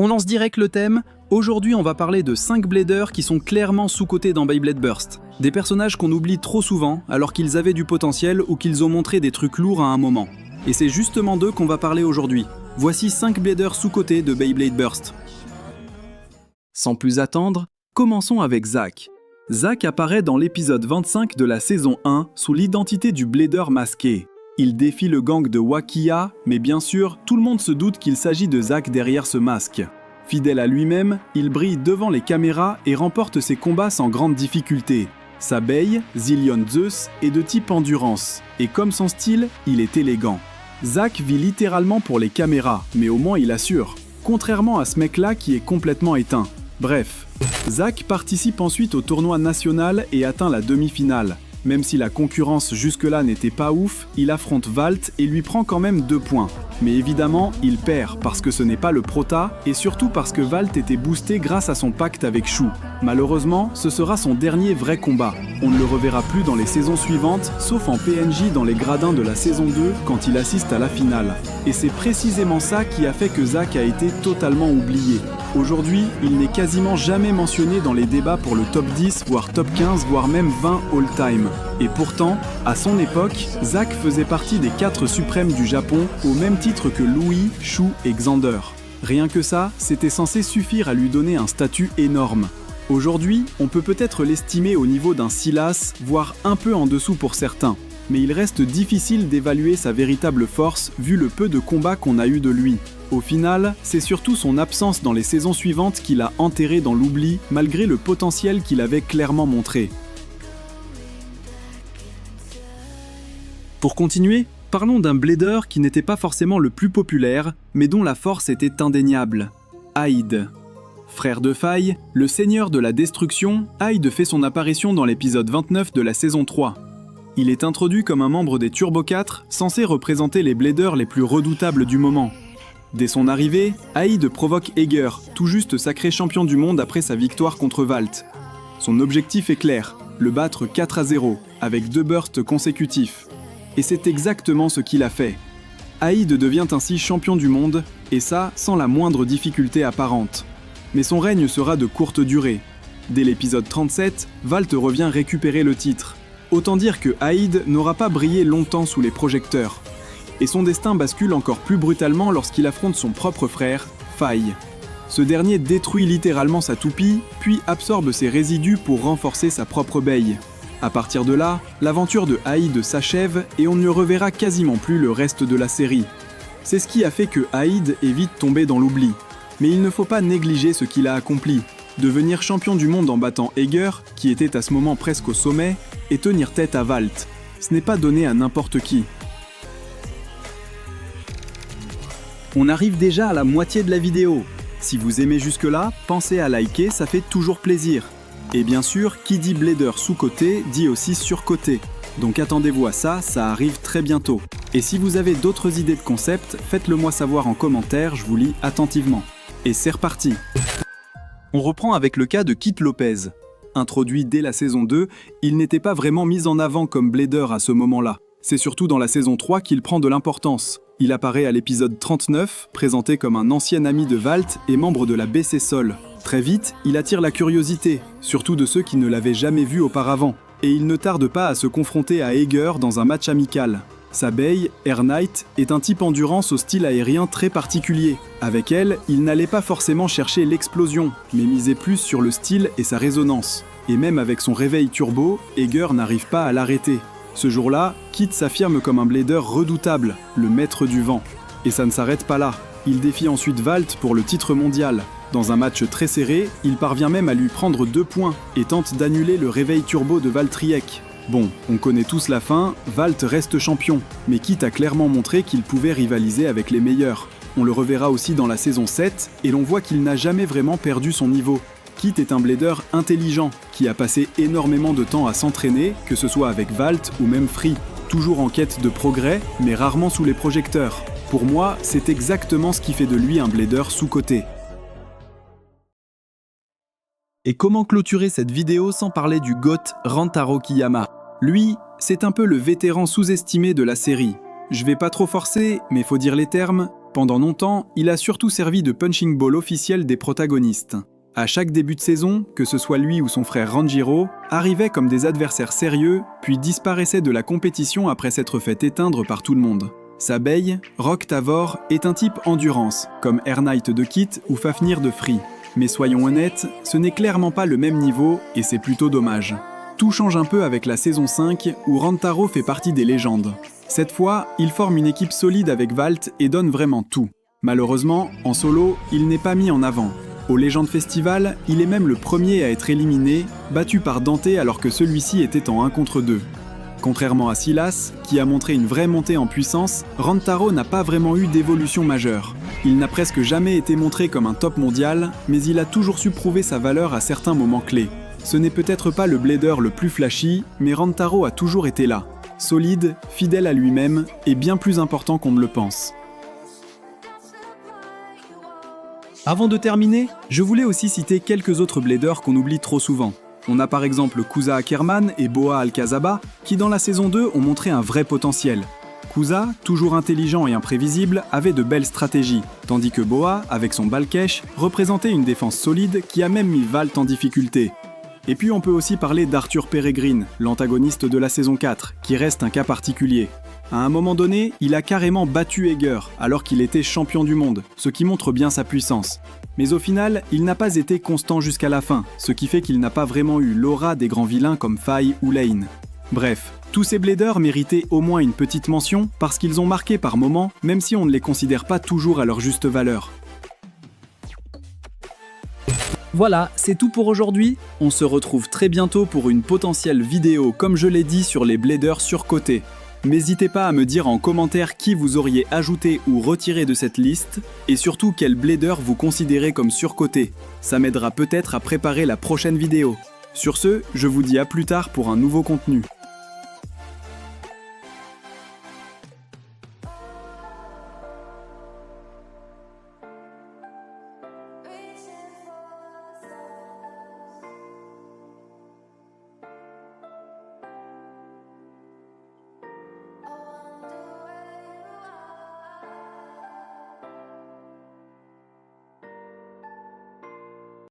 On lance direct le thème. Aujourd'hui, on va parler de 5 bladers qui sont clairement sous-cotés dans Beyblade Burst. Des personnages qu'on oublie trop souvent alors qu'ils avaient du potentiel ou qu'ils ont montré des trucs lourds à un moment. Et c'est justement d'eux qu'on va parler aujourd'hui. Voici 5 bladers sous-cotés de Beyblade Burst. Sans plus attendre, commençons avec Zack. Zack apparaît dans l'épisode 25 de la saison 1 sous l'identité du blader masqué. Il défie le gang de Wakiya, mais bien sûr, tout le monde se doute qu'il s'agit de Zack derrière ce masque. Fidèle à lui-même, il brille devant les caméras et remporte ses combats sans grande difficulté. Sa baille, Zillion Zeus, est de type endurance, et comme son style, il est élégant. Zack vit littéralement pour les caméras, mais au moins il assure. Contrairement à ce mec-là qui est complètement éteint. Bref, Zack participe ensuite au tournoi national et atteint la demi-finale. Même si la concurrence jusque-là n'était pas ouf, il affronte Valt et lui prend quand même 2 points. Mais évidemment, il perd parce que ce n'est pas le prota et surtout parce que Valt était boosté grâce à son pacte avec Shu. Malheureusement, ce sera son dernier vrai combat. On ne le reverra plus dans les saisons suivantes, sauf en PNJ dans les gradins de la saison 2 quand il assiste à la finale. Et c'est précisément ça qui a fait que Zack a été totalement oublié. Aujourd'hui, il n'est quasiment jamais mentionné dans les débats pour le top 10, voire top 15, voire même 20 all-time. Et pourtant, à son époque, Zack faisait partie des 4 suprêmes du Japon, au même titre que Louis, Shu et Xander. Rien que ça, c'était censé suffire à lui donner un statut énorme. Aujourd'hui, on peut peut-être l'estimer au niveau d'un Silas, voire un peu en dessous pour certains. Mais il reste difficile d'évaluer sa véritable force vu le peu de combats qu'on a eu de lui. Au final, c'est surtout son absence dans les saisons suivantes qui l'a enterré dans l'oubli, malgré le potentiel qu'il avait clairement montré. Pour continuer, parlons d'un blader qui n'était pas forcément le plus populaire, mais dont la force était indéniable. Hyde. Frère de Faille, le seigneur de la destruction, Hyde fait son apparition dans l'épisode 29 de la saison 3. Il est introduit comme un membre des Turbo 4, censé représenter les bladers les plus redoutables du moment. Dès son arrivée, Hyde provoque Eger, tout juste sacré champion du monde après sa victoire contre Valt. Son objectif est clair, le battre 4-0, avec 2 bursts consécutifs. Et c'est exactement ce qu'il a fait. Hyde devient ainsi champion du monde, et ça sans la moindre difficulté apparente. Mais son règne sera de courte durée. Dès l'épisode 37, Valt revient récupérer le titre. Autant dire que Hyde n'aura pas brillé longtemps sous les projecteurs. Et son destin bascule encore plus brutalement lorsqu'il affronte son propre frère, Faille. Ce dernier détruit littéralement sa toupie, puis absorbe ses résidus pour renforcer sa propre baille. À partir de là, l'aventure de Hyde s'achève et on ne reverra quasiment plus le reste de la série. C'est ce qui a fait que Hyde est vite tombé dans l'oubli. Mais il ne faut pas négliger ce qu'il a accompli. Devenir champion du monde en battant Eger, qui était à ce moment presque au sommet, et tenir tête à Valt. Ce n'est pas donné à n'importe qui. On arrive déjà à la moitié de la vidéo. Si vous aimez jusque-là, pensez à liker, ça fait toujours plaisir. Et bien sûr, qui dit blader sous-coté, dit aussi sur-coté. Donc attendez-vous à ça, ça arrive très bientôt. Et si vous avez d'autres idées de concept, faites-le moi savoir en commentaire, je vous lis attentivement. Et c'est reparti. On reprend avec le cas de Kit Lopez. Introduit dès la saison 2, il n'était pas vraiment mis en avant comme blader à ce moment-là. C'est surtout dans la saison 3 qu'il prend de l'importance. Il apparaît à l'épisode 39, présenté comme un ancien ami de Valt et membre de la BC Sol. Très vite, il attire la curiosité, surtout de ceux qui ne l'avaient jamais vu auparavant. Et il ne tarde pas à se confronter à Eger dans un match amical. Sa baille, Air Knight, est un type endurance au style aérien très particulier. Avec elle, il n'allait pas forcément chercher l'explosion, mais misait plus sur le style et sa résonance. Et même avec son réveil turbo, Eger n'arrive pas à l'arrêter. Ce jour-là, Kit s'affirme comme un blader redoutable, le maître du vent. Et ça ne s'arrête pas là. Il défie ensuite Valt pour le titre mondial. Dans un match très serré, il parvient même à lui prendre 2 points et tente d'annuler le réveil turbo de Valtryek. Bon, on connaît tous la fin, Valt reste champion, mais Kit a clairement montré qu'il pouvait rivaliser avec les meilleurs. On le reverra aussi dans la saison 7, et l'on voit qu'il n'a jamais vraiment perdu son niveau. Kit est un blader intelligent, qui a passé énormément de temps à s'entraîner, que ce soit avec Valt ou même Free. Toujours en quête de progrès, mais rarement sous les projecteurs. Pour moi, c'est exactement ce qui fait de lui un blader sous-coté. Et comment clôturer cette vidéo sans parler du GOAT Rantaro Kiyama? Lui, c'est un peu le vétéran sous-estimé de la série. Je vais pas trop forcer, mais faut dire les termes, Pendant longtemps, il a surtout servi de punching ball officiel des protagonistes. À chaque début de saison, que ce soit lui ou son frère Ranjiro, arrivaient comme des adversaires sérieux, puis disparaissaient de la compétition après s'être fait éteindre par tout le monde. Sa bae, Rock Tavor, est un type endurance, comme Air Knight de Kit ou Fafnir de Free. Mais soyons honnêtes, ce n'est clairement pas le même niveau et c'est plutôt dommage. Tout change un peu avec la saison 5 où Rantaro fait partie des légendes. Cette fois, il forme une équipe solide avec Valt et donne vraiment tout. Malheureusement, en solo, il n'est pas mis en avant. Au Legend Festival, il est même le premier à être éliminé, battu par Dante alors que celui-ci était en 1 contre 2. Contrairement à Silas, qui a montré une vraie montée en puissance, Rantaro n'a pas vraiment eu d'évolution majeure. Il n'a presque jamais été montré comme un top mondial, mais il a toujours su prouver sa valeur à certains moments clés. Ce n'est peut-être pas le blader le plus flashy, mais Rantaro a toujours été là. Solide, fidèle à lui-même, et bien plus important qu'on ne le pense. Avant de terminer, je voulais aussi citer quelques autres bladers qu'on oublie trop souvent. On a par exemple Kusa Ackerman et Boa Alcazaba, qui dans la saison 2 ont montré un vrai potentiel. Kusa, toujours intelligent et imprévisible, avait de belles stratégies, tandis que Boa, avec son Balkesh, représentait une défense solide qui a même mis Valt en difficulté. Et puis on peut aussi parler d'Arthur Peregrine, l'antagoniste de la saison 4, qui reste un cas particulier. À un moment donné, il a carrément battu Eger, alors qu'il était champion du monde, ce qui montre bien sa puissance. Mais au final, il n'a pas été constant jusqu'à la fin, ce qui fait qu'il n'a pas vraiment eu l'aura des grands vilains comme Faye ou Lane. Bref, tous ces bladers méritaient au moins une petite mention, parce qu'ils ont marqué par moments, même si on ne les considère pas toujours à leur juste valeur. Voilà, c'est tout pour aujourd'hui. On se retrouve très bientôt pour une potentielle vidéo, comme je l'ai dit, sur les bladers surcotés. N'hésitez pas à me dire en commentaire qui vous auriez ajouté ou retiré de cette liste, et surtout quel blader vous considérez comme surcoté. Ça m'aidera peut-être à préparer la prochaine vidéo. Sur ce, je vous dis à plus tard pour un nouveau contenu.